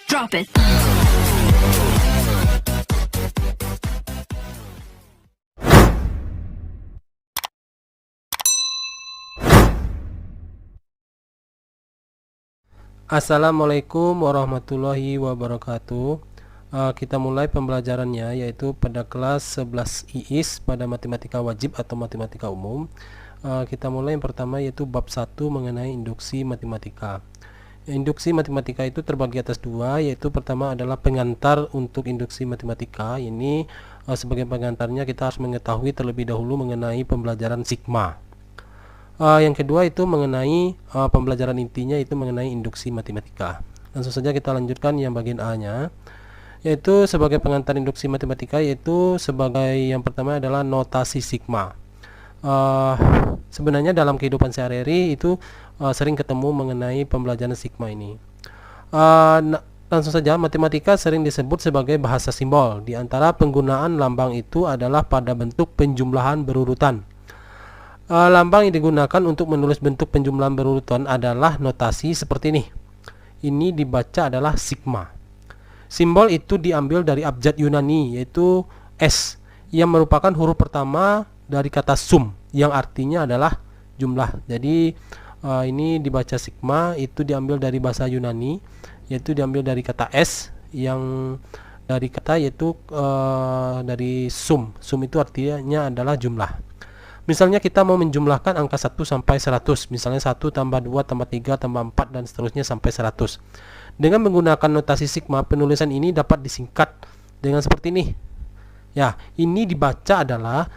Drop it. Assalamualaikum warahmatullahi wabarakatuh. Kita mulai pembelajarannya, yaitu pada kelas 11 IIS pada matematika wajib atau matematika umum. Kita mulai yang pertama, yaitu bab 1 mengenai induksi matematika. Induksi matematika itu terbagi atas dua, yaitu pertama adalah pengantar untuk induksi matematika. Ini sebagai pengantarnya kita harus mengetahui terlebih dahulu mengenai pembelajaran sigma. Yang kedua itu mengenai pembelajaran intinya, itu mengenai induksi matematika. Langsung saja kita lanjutkan yang bagian A-nya, yaitu sebagai pengantar induksi matematika, yaitu sebagai yang pertama adalah notasi sigma. Sebenarnya dalam kehidupan sehari-hari itu sering ketemu mengenai pembelajaran sigma ini. Langsung saja, matematika sering disebut sebagai bahasa simbol. Di antara penggunaan lambang itu adalah pada bentuk penjumlahan berurutan. Lambang yang digunakan untuk menulis bentuk penjumlahan berurutan adalah notasi seperti ini. Ini dibaca adalah sigma. Simbol itu diambil dari abjad Yunani, yaitu S, yang merupakan huruf pertama dari kata sum, yang artinya adalah jumlah. Jadi ini dibaca sigma, itu diambil dari bahasa Yunani, yaitu diambil dari kata S, yang dari kata yaitu dari sum. Sum itu artinya adalah jumlah. Misalnya kita mau menjumlahkan angka 1 sampai 100, misalnya 1 tambah 2 tambah 3 tambah 4 dan seterusnya sampai 100. Dengan menggunakan notasi sigma, penulisan ini dapat disingkat dengan seperti ini. Ya, ini dibaca adalah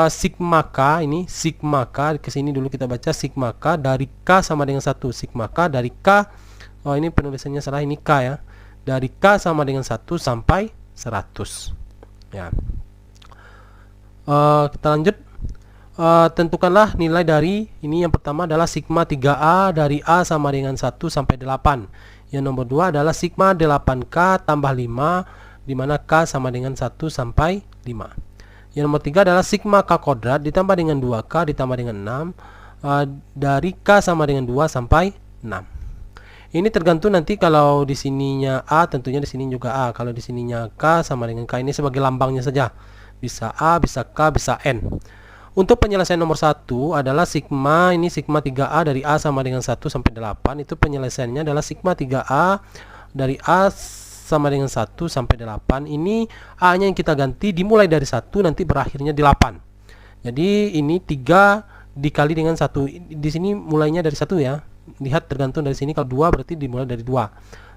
sigma K, ini sigma K, ke sini dulu kita baca sigma K dari K sama dengan 1. Sigma K dari K, ini penulisannya salah, ini K ya. Dari K sama dengan 1 sampai 100. Ya. Kita lanjut. Tentukanlah nilai dari ini. Yang pertama adalah sigma 3A dari A sama dengan 1 sampai 8. Yang nomor 2 adalah sigma 8K tambah 5, di mana K sama dengan 1 sampai 5. Yang nomor 3 adalah sigma K kuadrat ditambah dengan 2K ditambah dengan 6, dari K sama dengan 2 sampai 6. Ini tergantung nanti, kalau di sininya A tentunya di sini juga A. Kalau di sininya K sama dengan K, ini sebagai lambangnya saja. Bisa A, bisa K, bisa N. Untuk penyelesaian nomor 1 adalah sigma, ini sigma 3A dari A sama dengan 1 sampai 8. Itu penyelesaiannya adalah sigma 3A dari A sama dengan 1 sampai 8. Ini A-nya yang kita ganti, dimulai dari 1 nanti berakhirnya di 8. Jadi ini 3 dikali dengan 1. Di sini mulainya dari 1 ya. Lihat tergantung dari sini, kalau 2 berarti dimulai dari 2.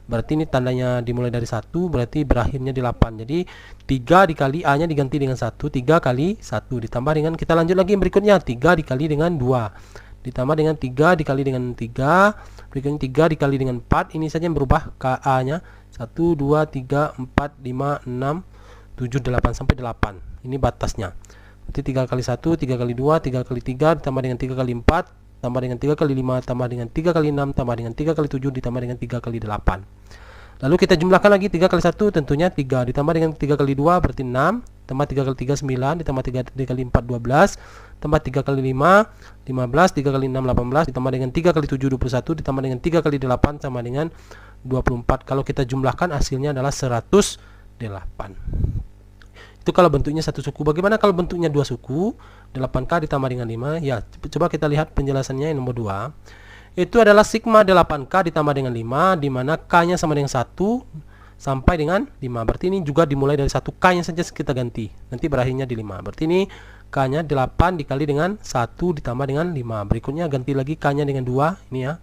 Berarti ini tandanya dimulai dari 1, berarti berakhirnya di 8. Jadi 3 dikali A-nya diganti dengan 1, 3 kali 1 ditambah dengan, kita lanjut lagi yang berikutnya, 3 dikali dengan 2 ditambah dengan 3 dikali dengan 3, berikutnya 3 dikali dengan 4. Ini saja yang berubah A-nya, 1, 2, 3, 4, 5, 6, 7, 8 sampai 8. Ini batasnya. Berarti 3 kali 1, 3 kali 2, 3 kali 3 ditambah dengan 3 kali 4 tambah dengan 3 kali 5 tambah dengan 3 kali 6 tambah dengan 3 kali 7 ditambah dengan 3 kali 8. Lalu kita jumlahkan lagi, 3 kali 1 tentunya 3 ditambah dengan 3 kali 2 berarti 6, tambah 3 kali 3 9, ditambah 3 kali 4 12, tambah 3 kali 5 15, 3 kali 6 18, ditambah dengan 3 kali 7 21, ditambah dengan 3 kali 8 sama dengan 24. Kalau kita jumlahkan hasilnya adalah 108. Itu kalau bentuknya satu suku. Bagaimana kalau bentuknya dua suku? 8K ditambah dengan 5. Ya, coba kita lihat penjelasannya yang nomor 2. Itu adalah sigma 8K ditambah dengan 5, di mana K-nya sama dengan 1 sampai dengan 5. Berarti ini juga dimulai dari 1, K-nya saja kita ganti. Nanti berakhirnya di 5. Berarti ini K-nya 8 dikali dengan 1 ditambah dengan 5. Berikutnya ganti lagi K-nya dengan 2, ini ya.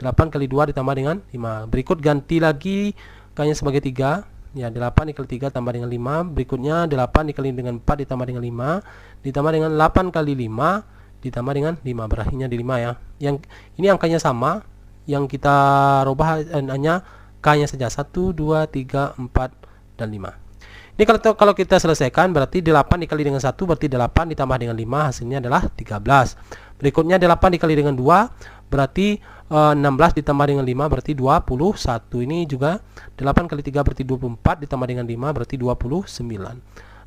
8 kali 2 ditambah dengan 5. Berikut ganti lagi K-nya sebagai 3. Ya, 8 dikali 3 tambah dengan 5. Berikutnya 8 dikali dengan 4 ditambah dengan 5, ditambah dengan 8 kali 5 ditambah dengan 5, berakhirnya di 5 ya. Yang ini angkanya sama, yang kita rubah hanya K-nya saja, 1, 2, 3, 4 dan 5. Ini kalau kita selesaikan, berarti 8 dikali dengan 1 berarti 8 ditambah dengan 5, hasilnya adalah 13. Berikutnya 8 dikali dengan 2 berarti 16 ditambah dengan 5 berarti 21. Ini juga 8 kali 3 berarti 24 ditambah dengan 5 berarti 29.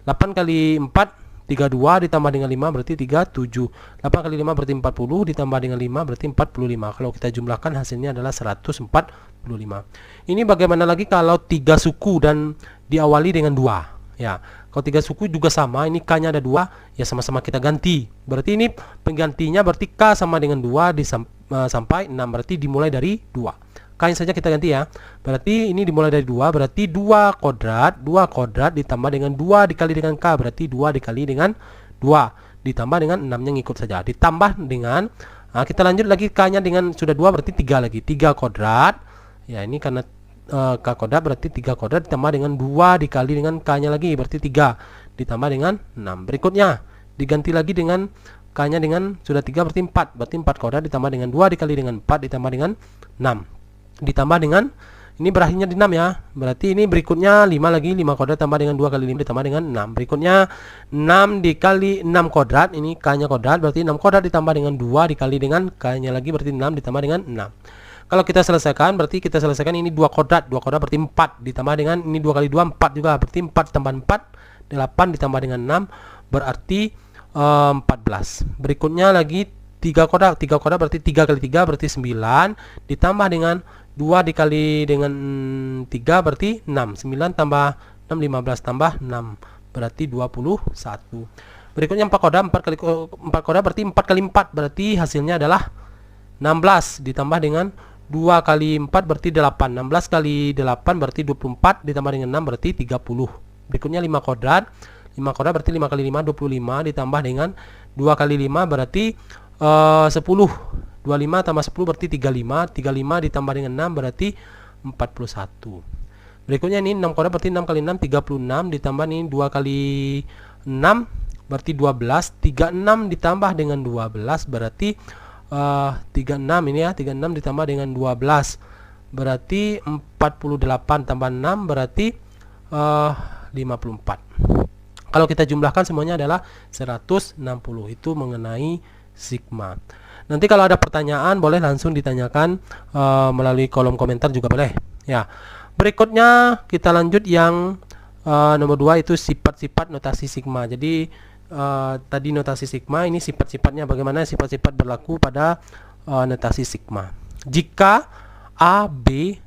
8 kali 4 32 ditambah dengan 5 berarti 37. 8 kali 5 berarti 40 ditambah dengan 5 berarti 45. Kalau kita jumlahkan hasilnya adalah 140. 25. Ini bagaimana lagi kalau 3 suku dan diawali dengan 2? Ya, kalau 3 suku juga sama, ini K-nya ada 2, ya sama-sama kita ganti. Berarti ini penggantinya berarti K sama dengan 2 sampai 6, berarti dimulai dari 2. K-nya saja kita ganti ya. Berarti ini dimulai dari 2, berarti 2 kuadrat ditambah dengan 2 dikali dengan K, berarti 2 dikali dengan 2 ditambah dengan 6-nya ngikut saja. Ditambah dengan kita lanjut lagi K-nya dengan sudah 2, berarti 3 lagi. 3 kuadrat. Ya, ini karena K kuadrat berarti 3 kuadrat ditambah dengan 2 dikali dengan K-nya lagi, berarti 3 ditambah dengan 6. Berikutnya diganti lagi dengan K-nya dengan sudah 3, berarti 4. Berarti 4 kuadrat ditambah dengan 2 dikali dengan 4 ditambah dengan 6. Ditambah dengan ini berakhirnya di 6 ya. Berarti ini berikutnya 5 lagi, 5 kuadrat tambah dengan 2 kali 5 ditambah dengan 6. Berikutnya 6 dikali 6 kuadrat, ini K-nya kuadrat, berarti 6 kuadrat ditambah dengan 2 dikali dengan K-nya lagi, berarti 6 ditambah dengan 6. Kalau kita selesaikan, berarti kita selesaikan ini 2 kuadrat berarti 4 ditambah dengan ini 2 kali 2 4 juga, berarti 4 tambah 4 8 ditambah dengan 6 berarti 14. Berikutnya lagi 3 kuadrat berarti 3 kali 3 berarti 9 ditambah dengan 2 dikali dengan 3 berarti 6. 9 tambah 6 15 tambah 6 berarti 21. Berikutnya 4 kuadrat 4 kuadrat berarti 4 kali 4 berarti hasilnya adalah 16 ditambah dengan 2 kali 4 berarti 8. 16 kali 8 berarti 24 ditambah dengan 6 berarti 30. Berikutnya 5 kuadrat. 5 kuadrat berarti 5 kali 5 25 ditambah dengan 2 kali 5 berarti 10. 25 tambah 10 berarti 35. 35 ditambah dengan 6 berarti 41. Berikutnya ini 6 kuadrat berarti 6 kali 6 36 ditambah ini 2 kali 6 berarti 12. 36 ditambah dengan 12 berarti 36 ini ya, 36 ditambah dengan 12 berarti 48 tambah 6 berarti 54. Kalau kita jumlahkan semuanya adalah 160. Itu mengenai sigma. Nanti kalau ada pertanyaan boleh langsung ditanyakan melalui kolom komentar juga boleh ya. Berikutnya kita lanjut yang nomor 2, itu sifat-sifat notasi sigma. Jadi tadi notasi sigma, ini sifat-sifatnya bagaimana sifat-sifat berlaku pada notasi sigma. Jika A B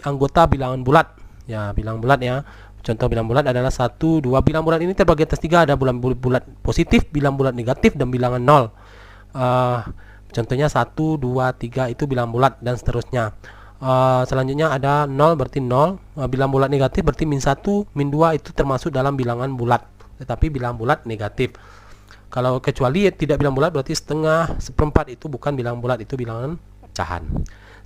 anggota bilangan bulat ya, bilangan bulat ya. Contoh bilangan bulat adalah 1, 2. Bilangan bulat ini terbagi atas 3, ada bilangan bulat positif, bilangan bulat negatif, dan bilangan 0. Contohnya 1, 2, 3 itu bilangan bulat dan seterusnya. Selanjutnya ada 0 berarti 0. Bilangan bulat negatif berarti min 1, min 2 itu termasuk dalam bilangan bulat, tetapi bilangan bulat negatif. Kalau kecuali tidak bilangan bulat berarti setengah, seperempat itu bukan bilangan bulat, itu bilangan pecahan.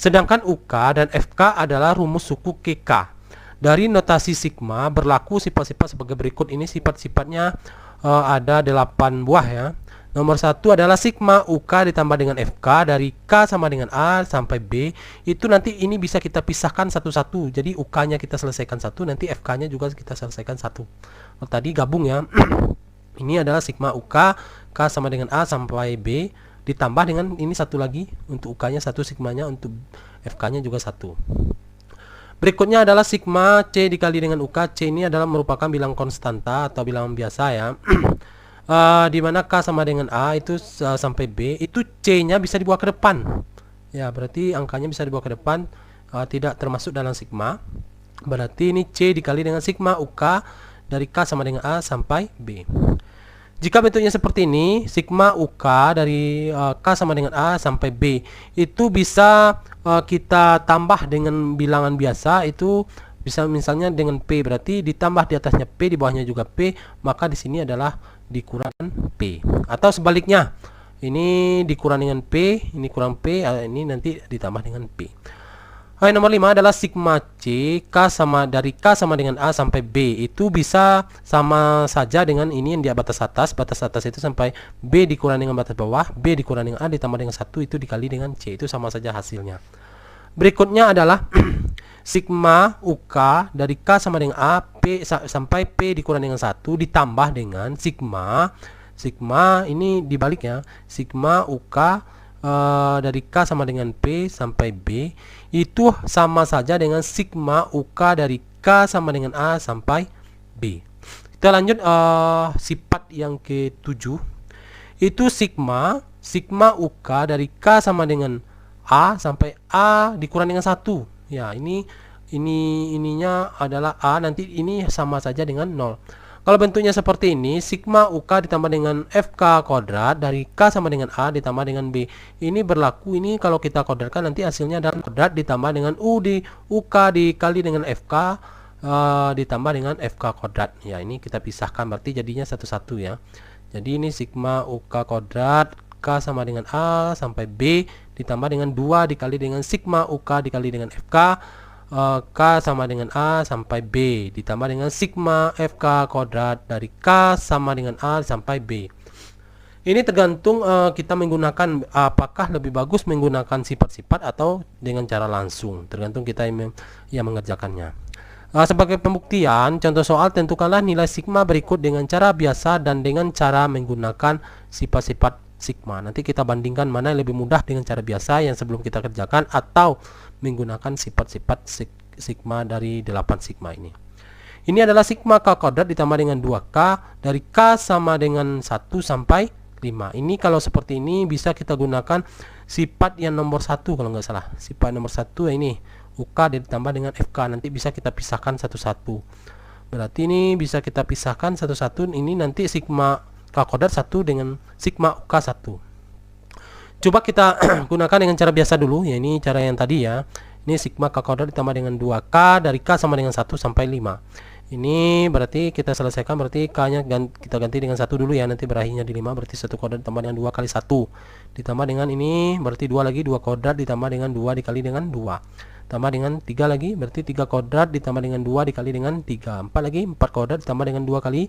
Sedangkan UK dan FK adalah rumus suku KK. Dari notasi sigma berlaku sifat-sifat sebagai berikut. Ini sifat-sifatnya ada 8 buah ya. Nomor 1 adalah sigma UK ditambah dengan FK dari K sama dengan A sampai B. Itu nanti ini bisa kita pisahkan satu-satu. Jadi UK-nya kita selesaikan satu, nanti FK-nya juga kita selesaikan satu. Oh, tadi gabung ya. Ini adalah sigma UK, K sama dengan A sampai B, ditambah dengan ini satu lagi, untuk UK-nya satu, sigmanya untuk FK-nya juga satu. Berikutnya adalah sigma C dikali dengan UK. C ini adalah merupakan bilang konstanta atau bilangan biasa ya. Di mana K sama dengan A itu sampai B, itu C-nya bisa dibawa ke depan. Ya, berarti angkanya bisa dibawa ke depan, tidak termasuk dalam sigma. Berarti ini C dikali dengan sigma UK dari K sama dengan A sampai B. Jika bentuknya seperti ini, sigma UK dari K sama dengan A sampai B itu bisa kita tambah dengan bilangan biasa, itu bisa misalnya dengan P, berarti ditambah di atasnya P, di bawahnya juga P, maka di sini adalah dikurang P. Atau sebaliknya, ini dikurang dengan P, ini kurang P, ini nanti ditambah dengan P. Nomor 5 adalah sigma C dari K sama dengan A sampai B. Itu bisa sama saja dengan ini yang di batas atas. Batas atas itu sampai B dikurang dengan batas bawah, B dikurang dengan A ditambah dengan 1 itu dikali dengan C. Itu sama saja hasilnya. Berikutnya adalah sigma UK dari K sama dengan A P sampai P dikurang dengan 1 ditambah dengan sigma ini dibalik ya. Sigma UK dari K sama dengan P sampai B itu sama saja dengan sigma UK dari K sama dengan A sampai B. Kita lanjut sifat yang ke-7, itu sigma UK dari K sama dengan A sampai A dikurang dengan 1. Ya, ininya adalah A, nanti ini sama saja dengan 0. Kalau bentuknya seperti ini, sigma UK ditambah dengan FK kuadrat dari K sama dengan A ditambah dengan B. Ini berlaku, ini kalau kita kuadratkan nanti hasilnya adalah kuadrat ditambah dengan U di UK dikali dengan FK ditambah dengan FK kuadrat. Ya, ini kita pisahkan berarti jadinya satu-satu ya. Jadi ini sigma UK kuadrat K sama dengan A sampai B ditambah dengan 2 dikali dengan sigma UK dikali dengan FK K sama dengan A sampai B ditambah dengan sigma FK kuadrat dari K sama dengan A sampai B. Ini tergantung kita menggunakan, apakah lebih bagus menggunakan sifat-sifat atau dengan cara langsung, tergantung kita yang mengerjakannya. Sebagai pembuktian, contoh soal, tentukanlah nilai sigma berikut dengan cara biasa dan dengan cara menggunakan sifat-sifat sigma. Nanti kita bandingkan mana yang lebih mudah dengan cara biasa yang sebelum kita kerjakan atau menggunakan sifat-sifat sigma dari 8 sigma ini. Ini adalah sigma K kuadrat ditambah dengan 2K dari K sama dengan 1 sampai 5. Ini kalau seperti ini bisa kita gunakan sifat yang nomor 1 kalau nggak salah. Sifat nomor 1 ya ini UK ditambah dengan FK, nanti bisa kita pisahkan satu-satu. Berarti ini bisa kita pisahkan satu-satu. Ini nanti sigma K kuadrat 1 dengan sigma UK 1. Coba kita gunakan dengan cara biasa dulu ya, ini cara yang tadi ya. Ini sigma K kuadrat ditambah dengan 2K dari K sama dengan 1 sampai 5. Ini berarti kita selesaikan, berarti K-nya kita ganti dengan 1 dulu ya, nanti berakhirnya di 5, berarti 1 kuadrat ditambah dengan 2 kali 1 ditambah dengan ini berarti 2 lagi, 2 kuadrat ditambah dengan 2 dikali dengan 2 tambah dengan 3 lagi, berarti 3 kuadrat ditambah dengan 2 dikali dengan 3, 4 lagi, 4 kuadrat ditambah dengan 2 kali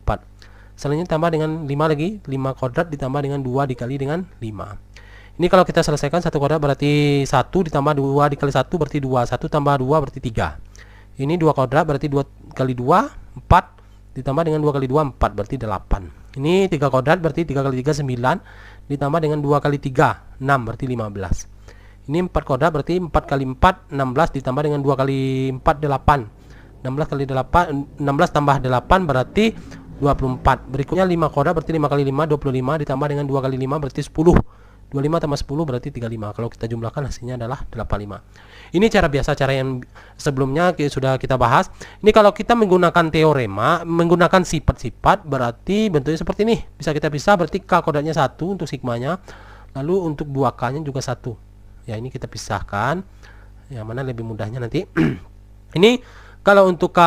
4. Selanjutnya tambah dengan 5 lagi, 5 kuadrat ditambah dengan 2 dikali dengan 5. Ini kalau kita selesaikan 1 kuadrat berarti 1 ditambah 2 dikali 1 berarti 2, 1 tambah 2 berarti 3. Ini 2 kuadrat berarti 2 kali 2 4 ditambah dengan 2 kali 2 4 berarti 8. Ini 3 kuadrat berarti 3 kali 3 9 ditambah dengan 2 kali 3 6 berarti 15. Ini 4 kuadrat berarti 4 kali 4 16 ditambah dengan 2 kali 4 8. 16 kali 8 16 tambah 8 berarti 24. Berikutnya 5 kuadrat berarti 5 kali 5 25 ditambah dengan 2 kali 5 berarti 10. 25 tambah 10 berarti 35. Kalau kita jumlahkan hasilnya adalah 85. Ini cara biasa, cara yang sebelumnya sudah kita bahas. Ini kalau kita menggunakan teorema, menggunakan sifat-sifat, berarti bentuknya seperti ini. Bisa kita pisah, berarti K kuadratnya 1 untuk sigmanya. Lalu untuk 2K-nya juga 1. Ya, ini kita pisahkan. Yang mana lebih mudahnya nanti. Ini kalau untuk K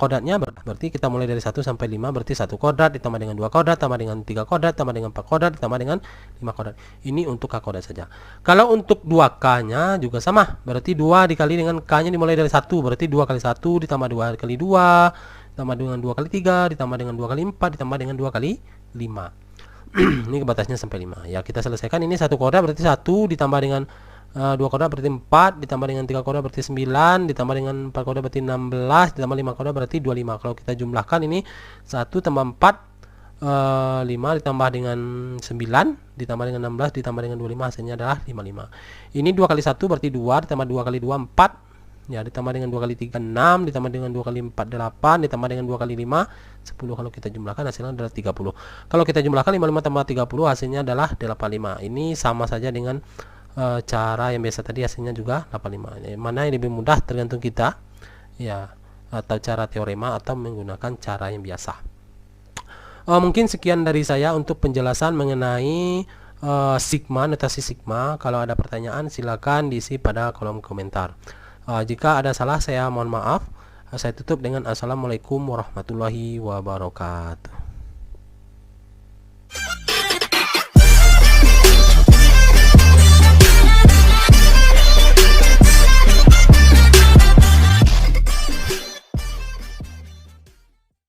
kuadratnya berarti kita mulai dari 1 sampai 5, berarti 1 kuadrat ditambah dengan 2 kuadrat tambah dengan 3 kuadrat tambah dengan 4 kuadrat ditambah dengan 5 kuadrat. Ini untuk K kuadrat saja. Kalau untuk 2K-nya juga sama, berarti 2 dikali dengan K-nya dimulai dari 1, berarti 2 kali 1 ditambah 2 kali 2 ditambah dengan 2 kali 3 ditambah dengan 2 kali 4 ditambah dengan 2 kali 5. Ini batasnya sampai 5. Ya, kita selesaikan. Ini 1 kuadrat berarti 1 ditambah dengan 2 kuadrat berarti 4 ditambah dengan 3 kuadrat berarti 9 ditambah dengan 4 kuadrat berarti 16 ditambah 5 kuadrat berarti 25. Kalau kita jumlahkan ini 1 tambah 4 5 ditambah dengan 9 ditambah dengan 16 ditambah dengan 25 hasilnya adalah 55. Ini 2 kali 1 berarti 2 ditambah 2 kali 2 4 ya, ditambah dengan 2 kali 3 6 ditambah dengan 2 kali 4 8 ditambah dengan 2 kali 5 10. Kalau kita jumlahkan hasilnya adalah 30. Kalau kita jumlahkan 55 tambah 30 hasilnya adalah 85. Ini sama saja dengan cara yang biasa tadi, hasilnya juga 85. Mana yang lebih mudah tergantung kita ya, atau cara teorema atau menggunakan cara yang biasa. Mungkin sekian dari saya untuk penjelasan mengenai sigma, notasi sigma. Kalau ada pertanyaan silakan diisi pada kolom komentar. Jika ada salah saya mohon maaf. Saya tutup dengan assalamualaikum warahmatullahi wabarakatuh.